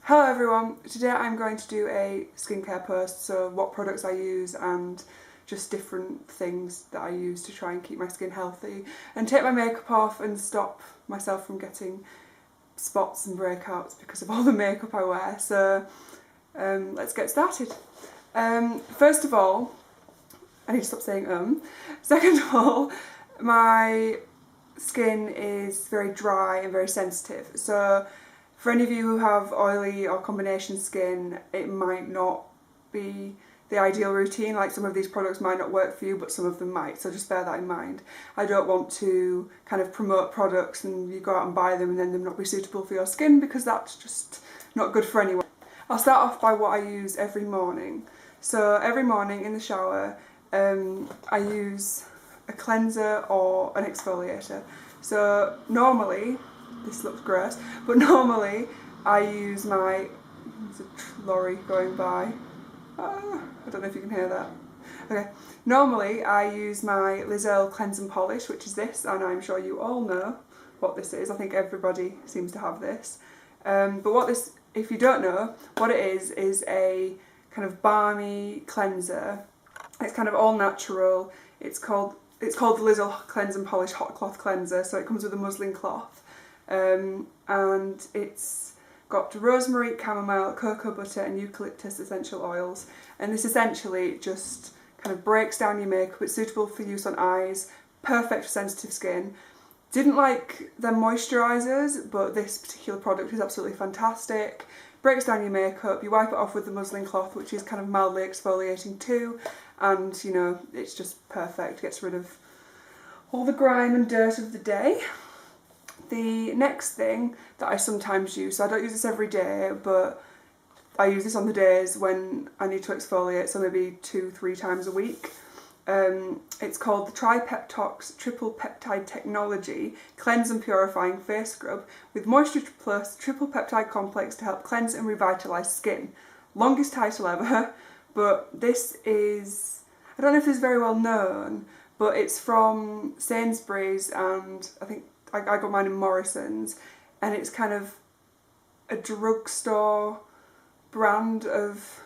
Hello everyone, today I'm going to do a skincare post, so what products I use and just different things that I use to try and keep my skin healthy and take my makeup off and stop myself from getting spots and breakouts because of all the makeup I wear. So let's get started. First of all, I need to stop saying Second of all, my skin is very dry and very sensitive, so for any of you who have oily or combination skin, it might not be the ideal routine. Like, some of these products might not work for you, but some of them might, so just bear that in mind. I don't want to kind of promote products and you go out and buy them and then them not be suitable for your skin, because that's just not good for anyone. I'll start off by what I use every morning. So every morning in the shower, I use a cleanser or an exfoliator. So normally, this looks gross, but normally I use my, there's a lorry going by, I don't know if you can hear that. Okay, normally I use my Lizel Cleanse and Polish, which is this, and I'm sure you all know what this is. I think everybody seems to have this. But what this, if you don't know, what it is a kind of balmy cleanser. It's kind of all natural. It's called the Lizel Cleanse and Polish Hot Cloth Cleanser, so it comes with a muslin cloth. And it's got rosemary, chamomile, cocoa butter and eucalyptus essential oils, and this essentially just kind of breaks down your makeup. It's suitable for use on eyes, perfect for sensitive skin. Didn't like their moisturisers, but this particular product is absolutely fantastic. Breaks down your makeup, you wipe it off with the muslin cloth, which is kind of mildly exfoliating too, and you know, it's just perfect, gets rid of all the grime and dirt of the day. The next thing that I sometimes use, so I don't use this every day, but I use this on the days when I need to exfoliate, so maybe 2-3 times a week. It's called the Tripeptox Triple Peptide Technology Cleanse and Purifying Face Scrub with Moisture Plus Triple Peptide Complex to help cleanse and revitalise skin. Longest title ever, but this is, I don't know if this is very well known, but it's from Sainsbury's, and I think I got mine in Morrison's, and it's kind of a drugstore brand of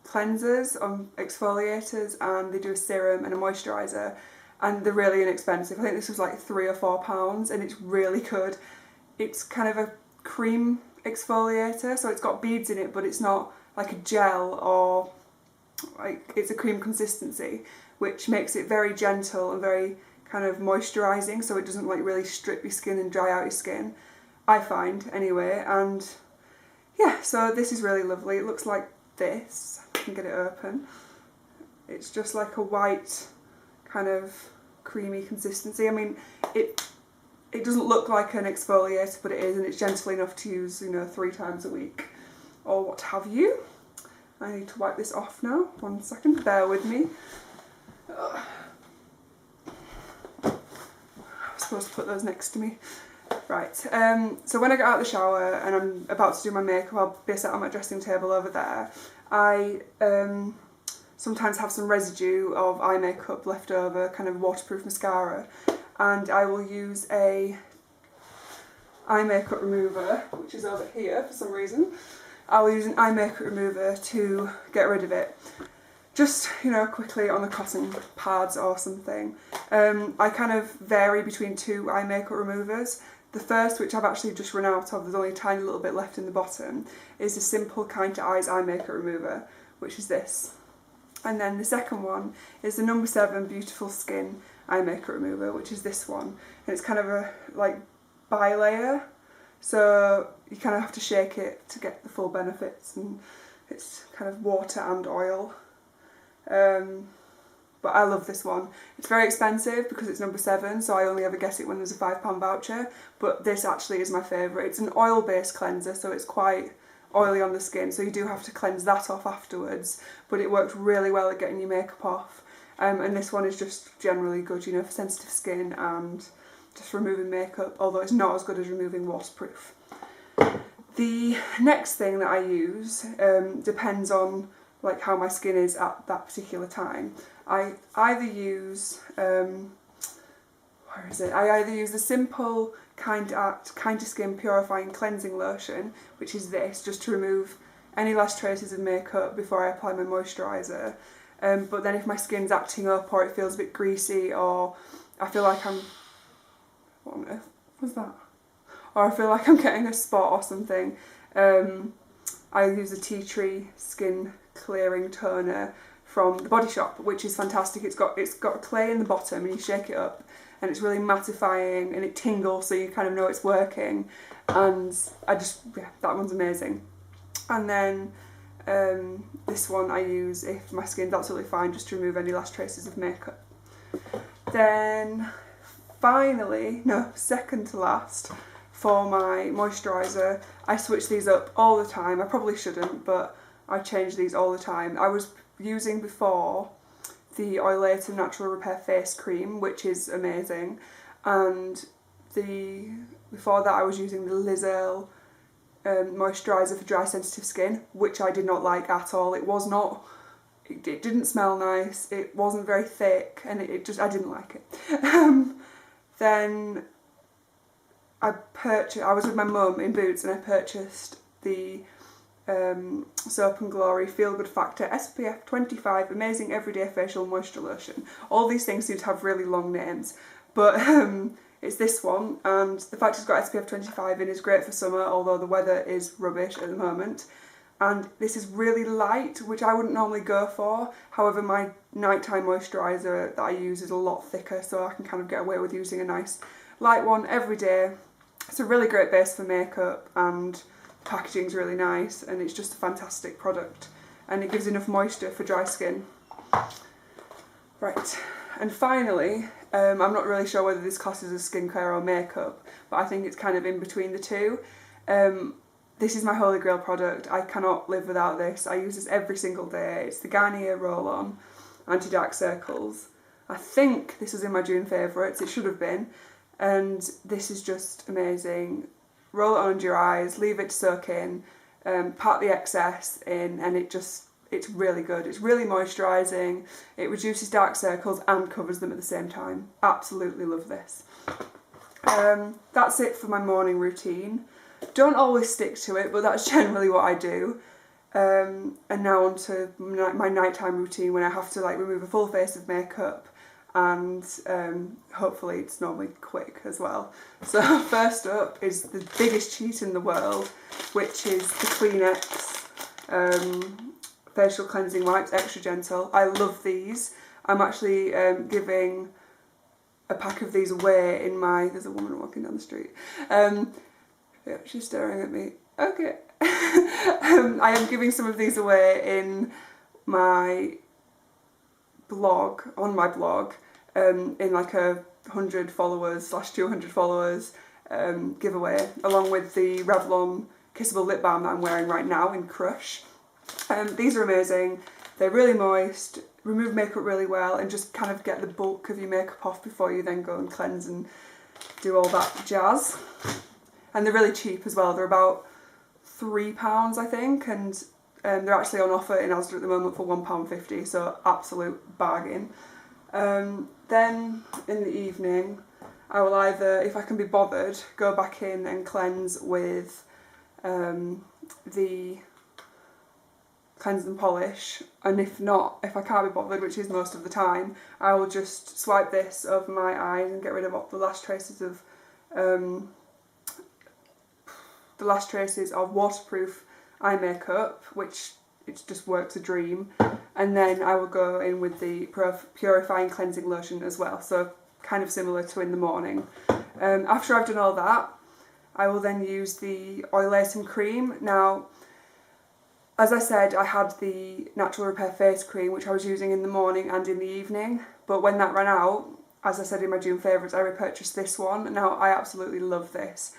cleansers, exfoliators, and they do a serum and a moisturiser, and they're really inexpensive. I think this was like £3 or £4, and it's really good. It's kind of a cream exfoliator, so it's got beads in it, but it's not like a gel, or like, it's a cream consistency, which makes it very gentle and very kind of moisturising, so it doesn't like really strip your skin and dry out your skin, I find anyway. And yeah, so this is really lovely. It looks like this. I can get it open. It's just like a white kind of creamy consistency. I mean, it doesn't look like an exfoliator, but it is, and it's gentle enough to use, you know, 3 times a week or what have you. I need to wipe this off now. 1 second, bear with me. Supposed to put those next to me. Right, so when I get out of the shower and I'm about to do my makeup, I'll be sat on my dressing table over there. I sometimes have some residue of eye makeup left over, kind of waterproof mascara, and I will use a eye makeup remover, which is over here for some reason. I'll use an eye makeup remover to get rid of it. Just, you know, quickly on the cotton pads or something. I kind of vary between 2 eye makeup removers. The first, which I've actually just run out of, there's only a tiny little bit left in the bottom, is the Simple Kind to Eyes eye makeup remover, which is this. And then the second one is the No. 7 Beautiful Skin eye makeup remover, which is this one. And it's kind of a like bi-layer, so you kind of have to shake it to get the full benefits, and it's kind of water and oil. But I love this one. It's very expensive because it's No. 7, so I only ever get it when there's a £5 voucher, but this actually is my favourite. It's an oil-based cleanser, so it's quite oily on the skin, so you do have to cleanse that off afterwards, but it works really well at getting your makeup off. And this one is just generally good, you know, for sensitive skin and just removing makeup, although it's not as good as removing waterproof. The next thing that I use depends on like how my skin is at that particular time. I either use where is it? I either use the simple Kind to Skin Purifying Cleansing Lotion, which is this, just to remove any last traces of makeup before I apply my moisturiser. But then if my skin's acting up or it feels a bit greasy or I feel like I'm... What on earth was that? Or I feel like I'm getting a spot or something, I use a Tea Tree Skin Clearing Toner from the Body Shop, which is fantastic. It's got a clay in the bottom and you shake it up and it's really mattifying and it tingles, so you kind of know it's working, and that one's amazing. And then this one I use if my skin's absolutely fine, just to remove any last traces of makeup. Then finally, no, second to last, for my moisturiser, I switch these up all the time. I probably shouldn't, but I change these all the time. I was using before the Oilatum Natural Repair Face Cream, which is amazing, and before that I was using the Liz Earle moisturiser for dry sensitive skin, which I did not like at all. It didn't smell nice, it wasn't very thick, and I didn't like it. Then I was with my mum in Boots and I purchased the Soap and Glory Feel Good Factor SPF 25 Amazing Everyday Facial Moisture Lotion. All these things seem to have really long names, but it's this one, and the fact it's got SPF 25 in is great for summer, although the weather is rubbish at the moment. And this is really light, which I wouldn't normally go for. However, my nighttime moisturiser that I use is a lot thicker, so I can kind of get away with using a nice light one every day. It's a really great base for makeup, and the packaging's really nice, and it's just a fantastic product, and it gives enough moisture for dry skin. Right, and finally, I'm not really sure whether this classes as skincare or makeup, but I think it's kind of in between the two. This is my holy grail product. I cannot live without this. I use this every single day. It's the Garnier Roll-On Anti-Dark Circles. I think this was in my June favourites. It should have been. And this is just amazing. Roll it on under your eyes, leave it to soak in, pat the excess in, and it's really good. It's really moisturising. It reduces dark circles and covers them at the same time. Absolutely love this. That's it for my morning routine. Don't always stick to it, but that's generally what I do. And now on to my nighttime routine, when I have to remove a full face of makeup, and hopefully it's normally quick as well. So first up is the biggest cheat in the world, which is the Kleenex facial cleansing wipes, extra gentle. I love these. I'm actually giving a pack of these away in my... There's a woman walking down the street. Yeah, she's staring at me. Okay. I am giving some of these away in my blog, on my blog, in like a 100 followers / 200 followers giveaway, along with the Revlon Kissable Lip Balm that I'm wearing right now in Crush. These are amazing. They're really moist, remove makeup really well, and just kind of get the bulk of your makeup off before you then go and cleanse and do all that jazz. And they're really cheap as well. They're about £3, I think, and they're actually on offer in Asda at the moment for £1.50, so absolute bargain. Then in the evening, I will either, if I can be bothered, go back in and cleanse with the Cleanse and Polish, and if not, if I can't be bothered, which is most of the time, I will just swipe this over my eyes and get rid of all the last traces of waterproof eye makeup, which it just works a dream. And then I will go in with the purifying cleansing lotion as well, so kind of similar to in the morning. After I've done all that, I will then use the Oilatum cream. Now, as I said, I had the Natural Repair Face Cream, which I was using in the morning and in the evening, but when that ran out, as I said in my June favourites, I repurchased this one. Now, I absolutely love this.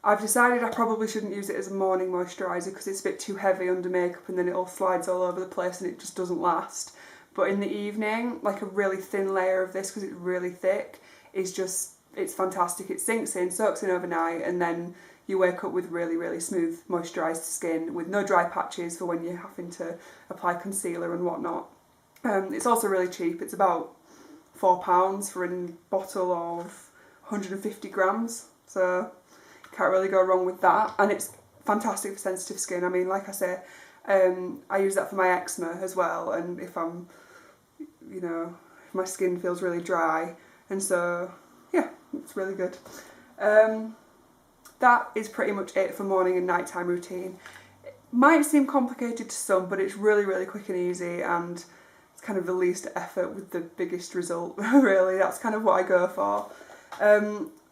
I've decided I probably shouldn't use it as a morning moisturiser because it's a bit too heavy under makeup and then it all slides all over the place and it just doesn't last. But in the evening, like a really thin layer of this, because it's really thick, it's fantastic. It sinks in, soaks in overnight, and then you wake up with really, really smooth moisturised skin with no dry patches for when you're having to apply concealer and whatnot. It's also really cheap. It's about £4 for a bottle of 150 grams, so can't really go wrong with that. And it's fantastic for sensitive skin. I mean, like I say, I use that for my eczema as well, and if I'm, you know, if my skin feels really dry, and so yeah, it's really good. That is pretty much it for morning and nighttime routine. It might seem complicated to some, but it's really, really quick and easy, and it's kind of the least effort with the biggest result, really. That's kind of what I go for.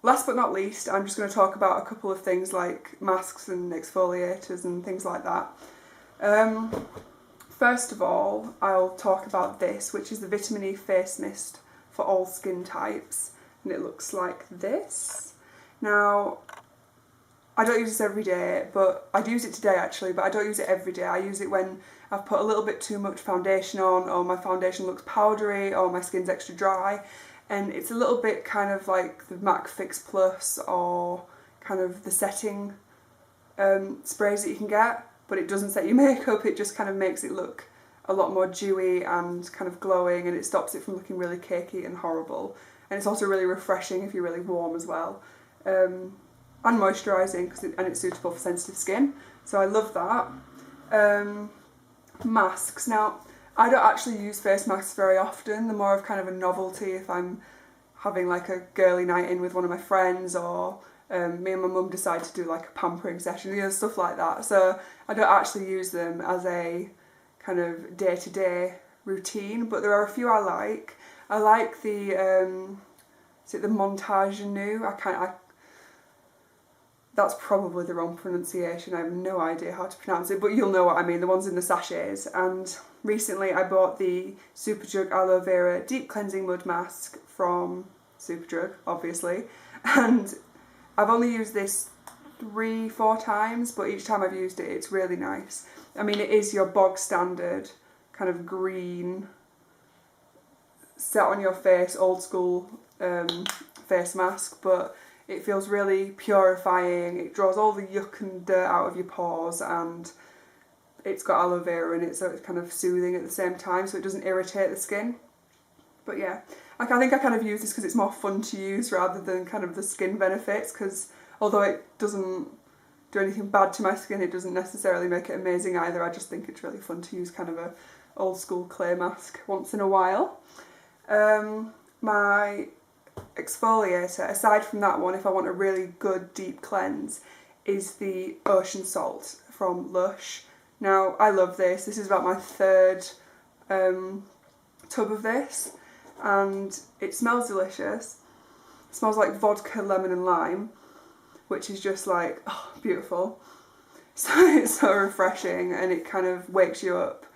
Last but not least, I'm just going to talk about a couple of things like masks and exfoliators and things like that. First of all, I'll talk about this, which is the Vitamin E Face Mist for all skin types, and it looks like this. Now, I don't use this every day, but I do use it today actually, but I don't use it every day. I use it when I've put a little bit too much foundation on, or my foundation looks powdery, or my skin's extra dry. And it's a little bit kind of like the MAC Fix Plus or kind of the setting sprays that you can get, but it doesn't set your makeup, it just kind of makes it look a lot more dewy and kind of glowing, and it stops it from looking really cakey and horrible. And it's also really refreshing if you're really warm as well. And moisturising, and it's suitable for sensitive skin, so I love that. Masks. Now, I don't actually use face masks very often. They're more of kind of a novelty if I'm having like a girly night in with one of my friends, or me and my mum decide to do like a pampering session, you know, stuff like that. So I don't actually use them as a kind of day-to-day routine, but there are a few I like. I like the, is it the Montage Anew? That's probably the wrong pronunciation, I have no idea how to pronounce it, but you'll know what I mean, the ones in the sachets. And recently I bought the Superdrug Aloe Vera Deep Cleansing Mud Mask from Superdrug, obviously, and I've only used this 3-4 times, but each time I've used it, it's really nice. I mean, it is your bog standard kind of green, set on your face, old school face mask, but it feels really purifying. It draws all the yuck and dirt out of your pores, and it's got aloe vera in it, so it's kind of soothing at the same time, so it doesn't irritate the skin. But yeah, I think I kind of use this because it's more fun to use rather than kind of the skin benefits, because although it doesn't do anything bad to my skin, it doesn't necessarily make it amazing either. I just think it's really fun to use kind of a old school clay mask once in a while. My exfoliator, aside from that one, if I want a really good deep cleanse, is the Ocean Salt from Lush. Now, I love this. This is about my third tub of this, and it smells delicious. It smells like vodka, lemon and lime, which is just like, oh, beautiful. So it's so refreshing, and it kind of wakes you up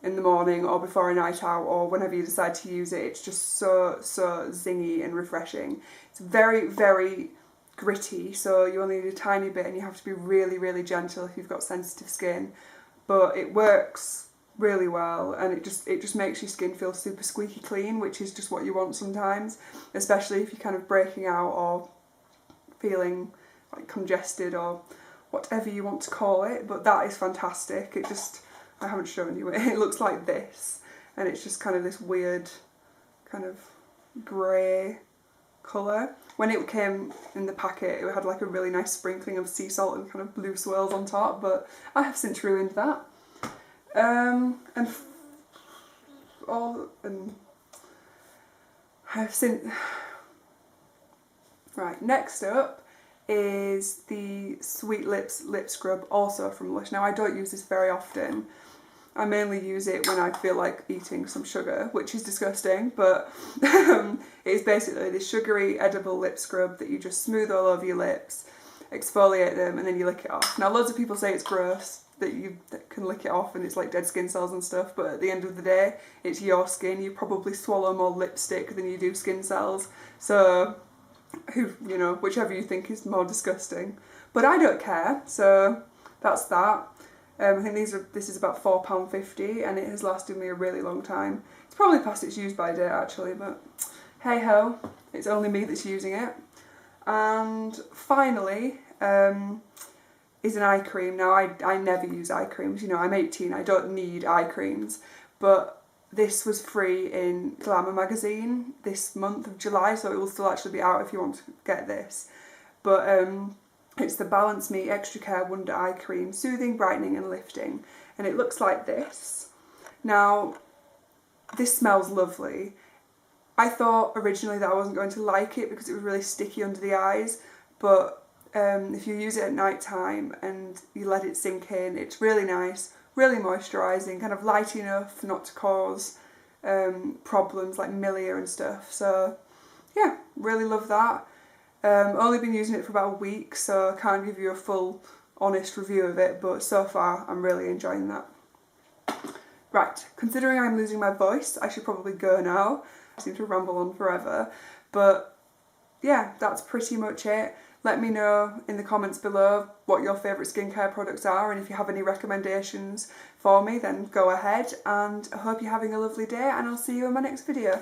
in the morning or before a night out or whenever you decide to use it. It's just so zingy and refreshing. It's very, very gritty, so you only need a tiny bit, and you have to be really, really gentle if you've got sensitive skin. But it works really well, and it just makes your skin feel super squeaky clean, which is just what you want sometimes, especially if you're kind of breaking out or feeling like congested or whatever you want to call it. But that is fantastic. I haven't shown you it. It looks like this, and it's just kind of this weird kind of grey colour. When it came in the packet, it had like a really nice sprinkling of sea salt and kind of blue swirls on top, but I have since ruined that. Right, next up is the Sweet Lips lip scrub, also from Lush. Now, I don't use this very often. I mainly use it when I feel like eating some sugar, which is disgusting, but it's basically this sugary edible lip scrub that you just smooth all over your lips, exfoliate them, and then you lick it off. Now, loads of people say it's gross that you can lick it off and it's like dead skin cells and stuff, but at the end of the day, it's your skin. You probably swallow more lipstick than you do skin cells, so whichever you think is more disgusting. But I don't care, so that's that. I think this is about £4.50, and it has lasted me a really long time. It's probably past its use by date actually, but hey ho, it's only me that's using it. And finally is an eye cream. Now, I never use eye creams, I'm 18, I don't need eye creams, but this was free in Glamour magazine this month of July, so it will still actually be out if you want to get this. But it's the Balance Me Extra Care Wonder Eye Cream, Soothing, Brightening and Lifting. And it looks like this. Now, this smells lovely. I thought originally that I wasn't going to like it because it was really sticky under the eyes, but if you use it at night time and you let it sink in, it's really nice, really moisturising, kind of light enough not to cause problems like milia and stuff. So yeah, really love that. Only been using it for about a week, so I can't give you a full honest review of it, but so far I'm really enjoying that. Right, considering I'm losing my voice, I should probably go now. I seem to ramble on forever, but yeah, that's pretty much it. Let me know in the comments below what your favourite skincare products are, and if you have any recommendations for me, then go ahead. And I hope you're having a lovely day, and I'll see you in my next video.